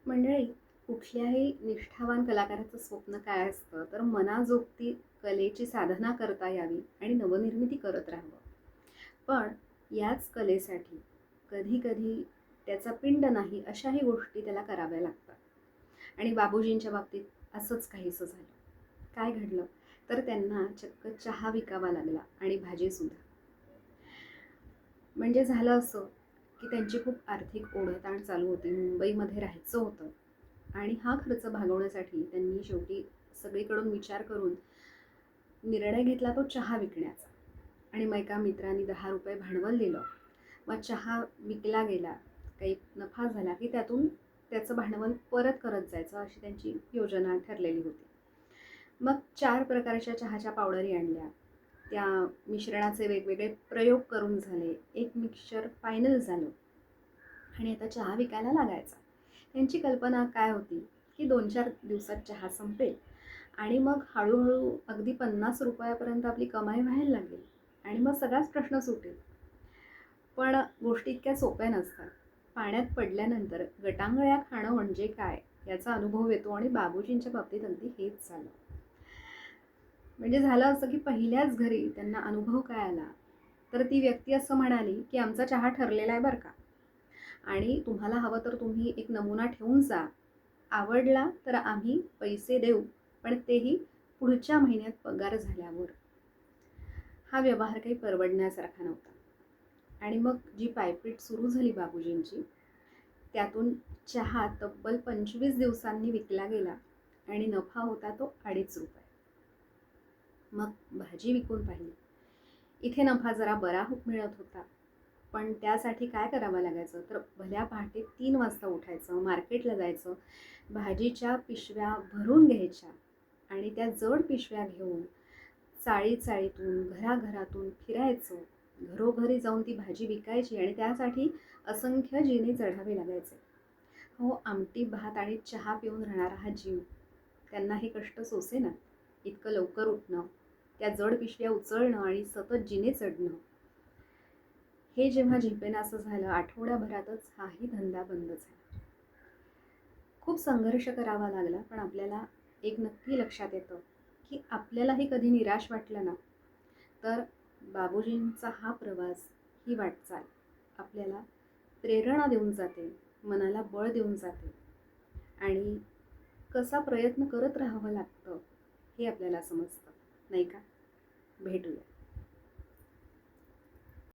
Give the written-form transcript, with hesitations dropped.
मंडळी, कुठल्याही निष्ठावान कलाकाराचं स्वप्न काय असतं तर मनाजोगती कलेची साधना करता यावी आणि नवनिर्मिती करत राहावं. पण याच कलेसाठी कधी-कधी त्याचा पिंड नाही अशाही गोष्टी त्याला कराव्या लागतात. आणि बाबूजींच्या बाबतीत असंच काहीसं झालं. काय घडलं तर त्यांना चक्क चहा विकावा लागला आणि भाजीसुद्धा. म्हणजे झालं असं की त्यांची खूप आर्थिक ओढाताण चालू होती. मुंबईमध्ये राहायचं होतं आणि हा खर्च भागवण्यासाठी त्यांनी शेवटी सगळीकडून विचार करून निर्णय घेतला तो चहा विकण्याचा. आणि मग एका मित्रांनी 10 रुपये भांडवल दिलं. मग चहा विकला गेला, काही नफा झाला की त्यातून त्याचं भांडवल परत करत जायचं अशी त्यांची योजना ठरलेली होती. मग 4 प्रकारच्या चहाच्या पावडरी आणल्या. त्या मिश्रणाचे वेगवेगळे प्रयोग करून झाले. एक मिक्सचर फायनल झालं आणि आता चहा विकायला लागायचा. त्यांची कल्पना काय होती की 2-4 दिवसात चहा संपेल आणि मग हळूहळू अगदी 50 रुपयापर्यंत आपली कमाई व्हायला लागेल आणि मग सगळाच प्रश्न सुटेल. पण गोष्टी इतक्या सोप्या नसतात. पाण्यात पडल्यानंतर गटांगळ्या खाणं म्हणजे काय याचा अनुभव येतो आणि बाबूजींच्या बाबतीत अगदी हेच झालं. म्हणजे झालं असं की पहिल्याच घरी त्यांना अनुभव काय आला तर ती व्यक्ती असं म्हणाली की आमचा चहा ठरलेला आहे बरं का, आणि तुम्हाला हवं तर तुम्ही एक नमुना ठेवून जा, आवडला तर आम्ही पैसे देऊ, पण तेही पुढच्या महिन्यात पगार झाल्यावर. हा व्यवहार काही परवडण्यासारखा नव्हता. आणि मग जी पायपीट सुरू झाली बाबूजींची, त्यातून चहा तब्बल 25 दिवसांनी विकला गेला आणि नफा होता तो 2.5 रुपये. मग भाजी विकून पाहिली. इथे नफा जरा बरा मिळत होता, पण त्यासाठी काय करावं लागायचं तर भल्या पहाटे 3 वाजता उठायचं, मार्केटला जायचं, भाजीच्या पिशव्या भरून घ्यायच्या आणि त्या जड पिशव्या घेऊन चाळीचाळीतून घराघरातून फिरायचं, घरोघरी जाऊन ती भाजी विकायची आणि त्यासाठी असंख्य जिने चढावे लागायचे. हो, आमटी भात आणि चहा पिऊन राहणारा हा जीव, त्यांना हे कष्ट सोसेना. इतकं लवकर उठणं, त्या जड पिशव्या उचलणं आणि सतत जिने चढणं, हे जेव्हा झेपेनासं झालं आठवड्याभरातच हाही धंदा बंद झाला. खूप संघर्ष करावा लागला, पण आपल्याला एक नक्की लक्षात येतं की आपल्यालाही कधी निराश वाटलं ना तर बाबूजींचा हा प्रवास, ही वाटचाल आपल्याला प्रेरणा देऊन जाते, मनाला बळ देऊन जाते आणि कसा प्रयत्न करत राहावं लागतं हे आपल्याला समजतं, नाही का? भेटूया.